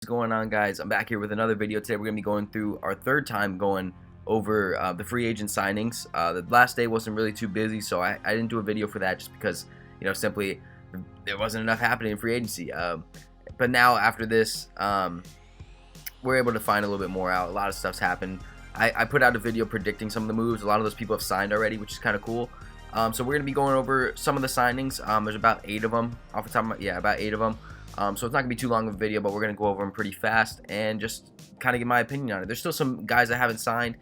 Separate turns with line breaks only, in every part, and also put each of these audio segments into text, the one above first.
What's going on, guys? I'm back here with another video. Today we're going to be going through our third time going over the free agent signings. The last day wasn't really too busy, so I didn't do a video for that just because, simply there wasn't enough happening in free agency. But now after this, we're able to find a little bit more out. A lot of stuff's happened. I put out a video predicting some of the moves. A lot of those people have signed already, which is kind of cool. So we're going to be going over some of the signings. There's about 8 of them off the top of my, about 8 of them. So it's not going to be too long of a video, but we're going to go over them pretty fast and just kind of get my opinion on it. There's still some guys that haven't signed.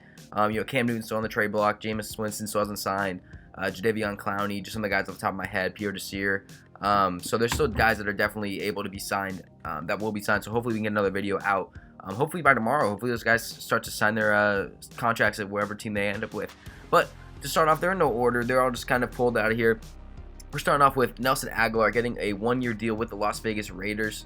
Cam Newton's still on the trade block. Jameis Winston still hasn't signed. Jadeveon Clowney, just some of the guys off the top of my head. Pierre Desir. So there's still guys that are definitely able to be signed, that will be signed. So hopefully we can get another video out. Hopefully by tomorrow. Hopefully those guys start to sign their contracts at wherever team they end up with. But to start off, they're in no order. They're all just kind of pulled out of here. We're starting off with Nelson Agholor getting a 1-year deal with the Las Vegas Raiders,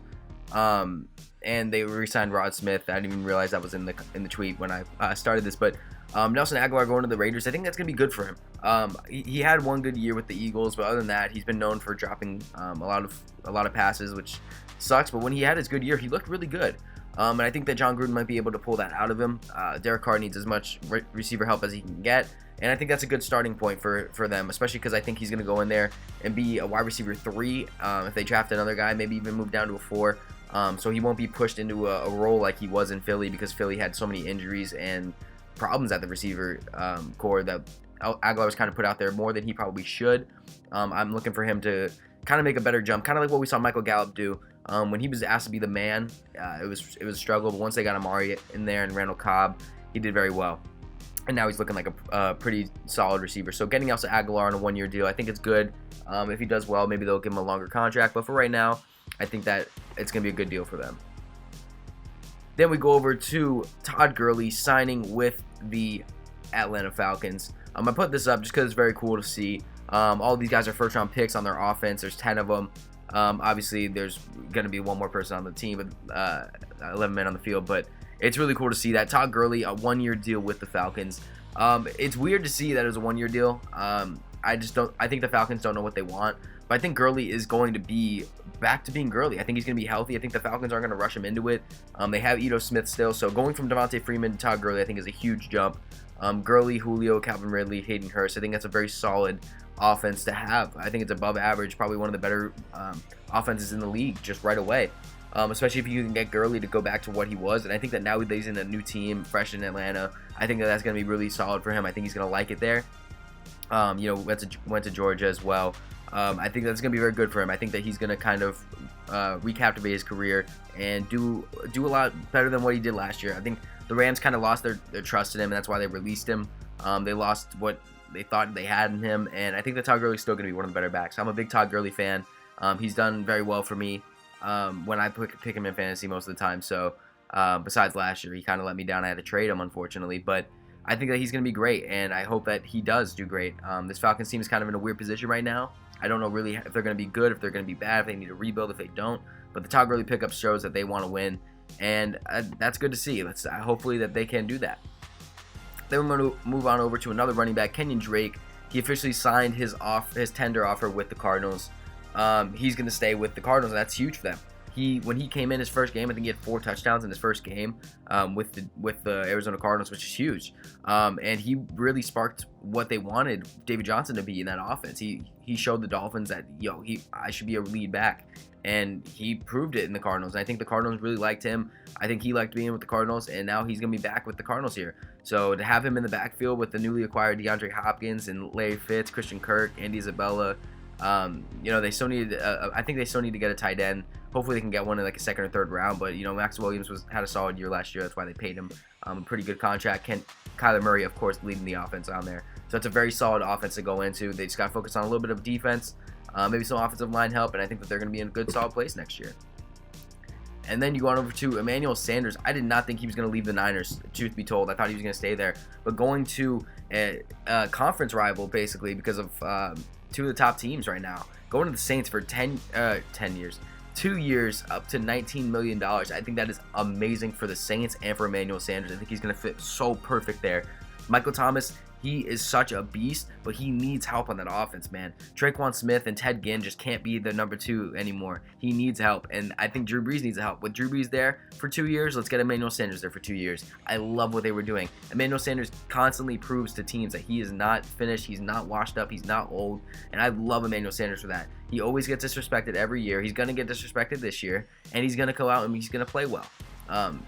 and they re-signed Rod Smith. I didn't even realize that was in the tweet when I started this, but Nelson Agholor going to the Raiders, I think that's gonna be good for him. He had one good year with the Eagles, but other than that, he's been known for dropping a lot of passes, which sucks. But when he had his good year, he looked really good. And I think that John Gruden might be able to pull that out of him. Derek Carr needs as much receiver help as he can get. And I think that's a good starting point for them, especially because I think he's going to go in there and be a wide receiver 3 if they draft another guy, maybe even move down to a 4. So he won't be pushed into a role like he was in Philly, because Philly had so many injuries and problems at the receiver core that Agholor was kind of put out there more than he probably should. I'm looking for him to kind of make a better jump, kind of like what we saw Michael Gallup do. When he was asked to be the man, it was a struggle, but once they got Amari in there and Randall Cobb, he did very well. And now he's looking like a pretty solid receiver. So getting Nelson Agholor on a 1-year deal, I think it's good. If he does well, maybe they'll give him a longer contract. But for right now, I think that it's going to be a good deal for them. Then we go over to Todd Gurley signing with the Atlanta Falcons. I put this up just because it's very cool to see. All these guys are first-round picks on their offense. There's 10 of them. Obviously, there's going to be one more person on the team with 11 men on the field, but it's really cool to see that. Todd Gurley, a 1-year deal with the Falcons. It's weird to see that it was a 1-year deal. I think the Falcons don't know what they want, but I think Gurley is going to be back to being Gurley. I think he's going to be healthy. I think the Falcons aren't going to rush him into it. They have Ito Smith still, so going from Devontae Freeman to Todd Gurley, I think is a huge jump. Gurley, Julio, Calvin Ridley, Hayden Hurst, I think that's a very solid offense to have. I think it's above average, probably one of the better offenses in the league just right away. Especially if you can get Gurley to go back to what he was. And I think that now that he's in a new team, fresh in Atlanta, I think that that's going to be really solid for him. I think he's going to like it there. Went to Georgia as well. I think that's going to be very good for him. I think that he's going to kind of recaptivate his career and do a lot better than what he did last year. I think the Rams kind of lost their trust in him, and that's why they released him. They lost what they thought they had in him, and I think that Todd Gurley's still going to be one of the better backs. I'm a big Todd Gurley fan. He's done very well for me when I pick him in fantasy most of the time. So besides last year, he kind of let me down. I had to trade him, unfortunately, but I think that he's going to be great, and I hope that he does do great. This Falcons team is kind of in a weird position right now. I don't know really if they're going to be good, if they're going to be bad, if they need to rebuild, if they don't. But the Todd Gurley pickup shows that they want to win, and that's good to see. Hopefully that they can do that. Then we're going to move on over to another running back, Kenyan Drake. He officially signed his tender offer with the Cardinals. He's going to stay with the Cardinals, and that's huge for them. When he came in his first game, I think he had 4 touchdowns in his first game with the Arizona Cardinals, which is huge. And he really sparked what they wanted David Johnson to be in that offense. He showed the Dolphins that I should be a lead back, and he proved it in the Cardinals. And I think the Cardinals really liked him. I think he liked being with the Cardinals, and now he's going to be back with the Cardinals here. So to have him in the backfield with the newly acquired DeAndre Hopkins and Larry Fitz, Christian Kirk, Andy Isabella, they still need. I think they still need to get a tight end. Hopefully they can get one in like a 2nd or 3rd round. But Max Williams had a solid year last year. That's why they paid him a pretty good contract. Kyler Murray, of course, leading the offense on there. So it's a very solid offense to go into. They just got to focus on a little bit of defense, maybe some offensive line help, and I think that they're going to be in a good, solid place next year. And then you go on over to Emmanuel Sanders. I did not think he was going to leave the Niners, truth be told. I thought he was going to stay there. But going to a conference rival, basically, because of 2 of the top teams right now. Going to the Saints for 10 years. 2 years, up to $19 million. I think that is amazing for the Saints and for Emmanuel Sanders. I think he's going to fit so perfect there. Michael Thomas, He is such a beast, but he needs help on that offense, man. Traquan Smith and Ted Ginn just can't be the number 2 anymore. He needs help, and I think Drew Brees needs help. With Drew Brees there for 2 years, let's get Emmanuel Sanders there for 2 years. I love what they were doing. Emmanuel Sanders constantly proves to teams that he is not finished, he's not washed up, he's not old, and I love Emmanuel Sanders for that. He always gets disrespected every year. He's going to get disrespected this year, and he's going to go out and he's going to play well.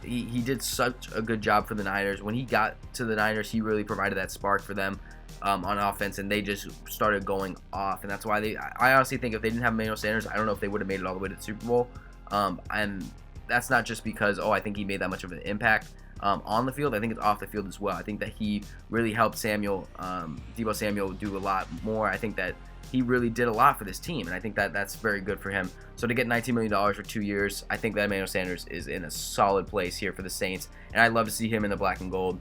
He did such a good job for the Niners. When he got to the Niners, he really provided that spark for them on offense, and they just started going off. And that's why I honestly think if they didn't have Emmanuel Sanders, I don't know if they would have made it all the way to the Super Bowl. And that's not just because, I think he made that much of an impact on the field. I think it's off the field as well. I think that he really helped Deebo Samuel do a lot more. I think that he really did a lot for this team, and I think that that's very good for him. So to get $19 million for 2 years, I think that Emmanuel Sanders is in a solid place here for the Saints, and I'd love to see him in the black and gold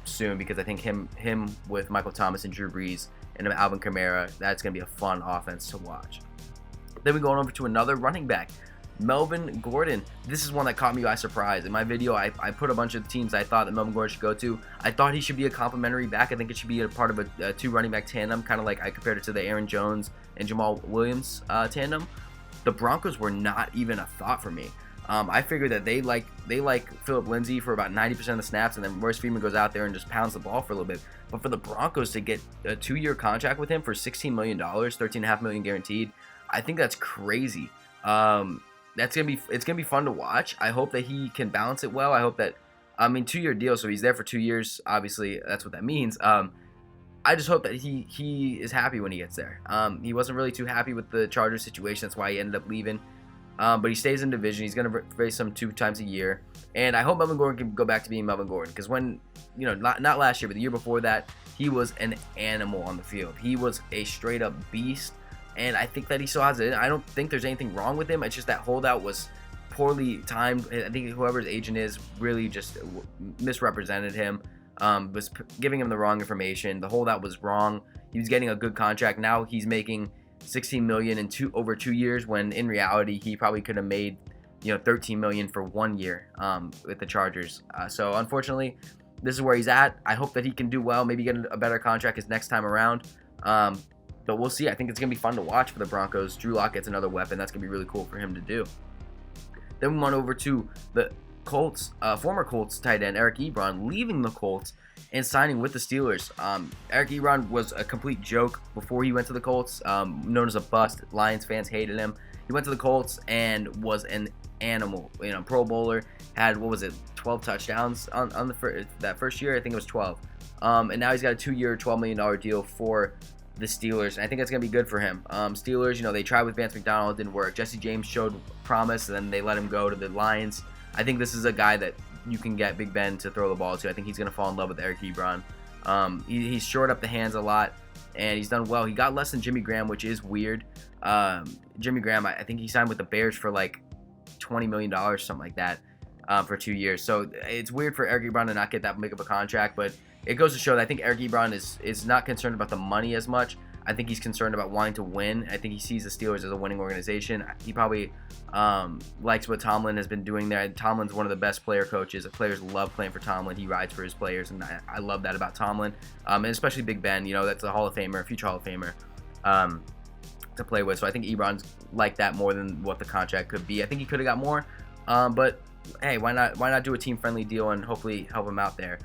soon, because I think him with Michael Thomas and Drew Brees and Alvin Kamara, that's going to be a fun offense to watch. Then we go on over to another running back, Melvin Gordon. This is one that caught me by surprise. In my video, I put a bunch of teams I thought that Melvin Gordon should go to. I thought he should be a complimentary back. I think it should be a part of a 2 running back tandem, kind of like I compared it to the Aaron Jones and Jamal Williams tandem. The Broncos were not even a thought for me. I figured that they like Phillip Lindsay for about 90% of the snaps, and then Royce Freeman goes out there and just pounds the ball for a little bit. But for the Broncos to get a 2-year contract with him for $16 million, $13.5 million guaranteed, I think that's crazy. It's gonna be fun to watch. I hope that he can balance it well. I hope that 2-year deal, so he's there for 2 years. Obviously, that's what that means. I just hope that he is happy when he gets there. He wasn't really too happy with the Chargers situation. That's why he ended up leaving. But he stays in division. He's gonna face them 2 times a year, and I hope Melvin Gordon can go back to being Melvin Gordon, because when not last year, but the year before that, he was an animal on the field. He was a straight up beast. And I think that he still has it. I don't think there's anything wrong with him. It's just that holdout was poorly timed. I think whoever's agent is really just misrepresented him, was giving him the wrong information. The holdout was wrong. He was getting a good contract. Now he's making $16 million in over 2 years, when in reality he probably could have made $13 million for 1 year with the Chargers. So unfortunately, this is where he's at. I hope that he can do well. Maybe get a better contract his next time around. But we'll see. I think it's going to be fun to watch for the Broncos. Drew Lock gets another weapon. That's going to be really cool for him to do. Then we went over to the Colts, former Colts tight end Eric Ebron, leaving the Colts and signing with the Steelers. Eric Ebron was a complete joke before he went to the Colts, known as a bust. Lions fans hated him. He went to the Colts and was an animal. Pro Bowler, had 12 touchdowns on that first year. I think it was 12. And now he's got a 2-year, $12 million deal for the Steelers, and I think that's going to be good for him. Steelers, they tried with Vance McDonald, it didn't work. Jesse James showed promise, and then they let him go to the Lions. I think this is a guy that you can get Big Ben to throw the ball to. I think he's going to fall in love with Eric Ebron. He's shored up the hands a lot, and he's done well. He got less than Jimmy Graham, which is weird. Jimmy Graham, I think he signed with the Bears for like $20 million, something like that, for 2 years. So it's weird for Eric Ebron to not get that big of a contract, but it goes to show that I think Eric Ebron is not concerned about the money as much. I think he's concerned about wanting to win. I think he sees the Steelers as a winning organization. He probably likes what Tomlin has been doing there. Tomlin's one of the best player coaches. Players love playing for Tomlin. He rides for his players, and I love that about Tomlin. And especially Big Ben, that's a Hall of Famer, a future Hall of Famer to play with. So I think Ebron's like that more than what the contract could be. I think he could have got more, but hey, why not do a team-friendly deal and hopefully help him out there.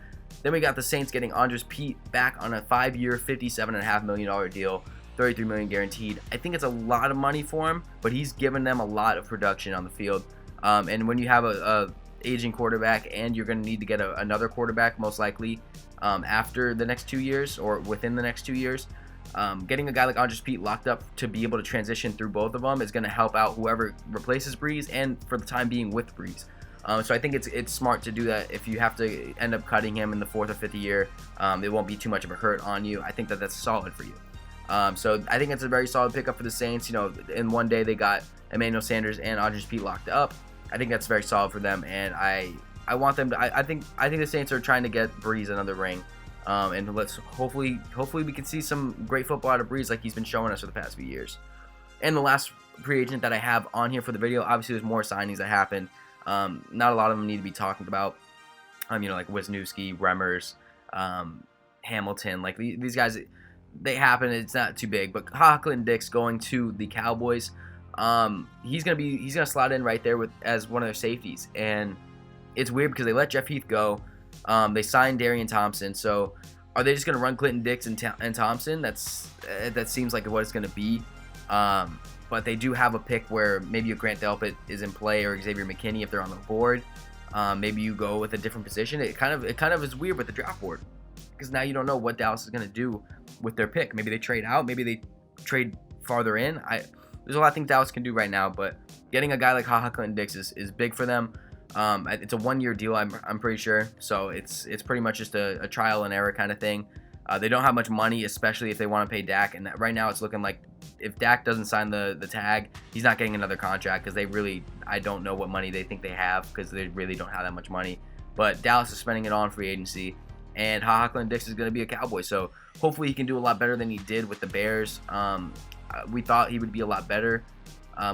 Then we got the Saints getting Andres Pete back on a 5-year, $57.5 million deal, $33 million guaranteed. I think it's a lot of money for him, but he's given them a lot of production on the field. And when you have a aging quarterback, and you're going to need to get another quarterback most likely after the next 2 years or within the next 2 years, getting a guy like Andres Pete locked up to be able to transition through both of them is going to help out whoever replaces Breeze, and for the time being with Breeze. So I think it's smart to do that. If you have to end up cutting him in the 4th or 5th year, it won't be too much of a hurt on you. I think that's solid for you. So I think it's a very solid pickup for the Saints. In one day they got Emmanuel Sanders and Andres Pete locked up. I think that's very solid for them, and I want them to. I think the Saints are trying to get Breeze another ring, and let's hopefully we can see some great football out of Breeze like he's been showing us for the past few years. And the last free agent that I have on here for the video, obviously there's more signings that happened. Not a lot of them need to be talked about. Like Wisniewski, Remmers, Hamilton. Like these guys, they happen. It's not too big. But Clinton-Dix going to the Cowboys. He's gonna slot in right there as one of their safeties, and it's weird because they let Jeff Heath go. They signed Darian Thompson, so are they just gonna run Clinton-Dix and Thompson? That seems like what it's gonna be. But they do have a pick where maybe a Grant Delpit is in play or Xavier McKinney if they're on the board. Maybe you go with a different position. It kind of is weird with the draft board because now you don't know what Dallas is gonna do with their pick. Maybe they trade out. Maybe they trade farther in. There's a lot of things Dallas can do right now, but getting a guy like Clinton-Dix is big for them. It's a 1-year deal, I'm pretty sure. So it's pretty much just a trial and error kind of thing. They don't have much money, especially if they want to pay Dak. And right now it's looking like if Dak doesn't sign the tag, he's not getting another contract because I don't know what money they think they have because they really don't have that much money. But Dallas is spending it on free agency. And Clinton-Dix is going to be a Cowboy. So hopefully he can do a lot better than he did with the Bears. We thought he would be a lot better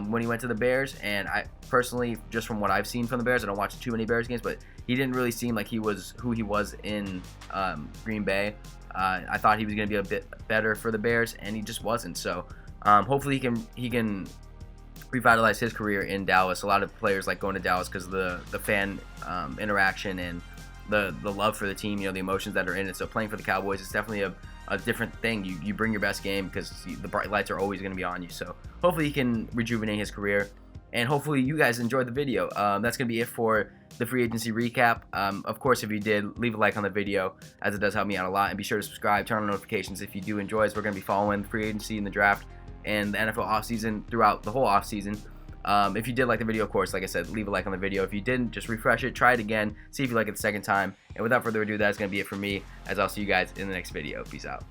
when he went to the Bears. And I personally, just from what I've seen from the Bears, I don't watch too many Bears games, but he didn't really seem like he was who he was in Green Bay. I thought he was going to be a bit better for the Bears, and he just wasn't. So hopefully he can revitalize his career in Dallas. A lot of players like going to Dallas because of the fan interaction and the love for the team, the emotions that are in it. So playing for the Cowboys is definitely a different thing. You bring your best game because the bright lights are always going to be on you. So hopefully he can rejuvenate his career, and hopefully you guys enjoyed the video. That's going to be it for the free agency recap. Of course, if you did, leave a like on the video as it does help me out a lot, and be sure to subscribe, turn on notifications if you do enjoy, as we're going to be following the free agency and the draft and the NFL offseason throughout the whole offseason. If you did like the video, of course, like I said, leave a like on the video. If you didn't, just refresh it, try it again, see if you like it the second time. And without further ado, that's going to be it for me, as I'll see you guys in the next video. Peace out.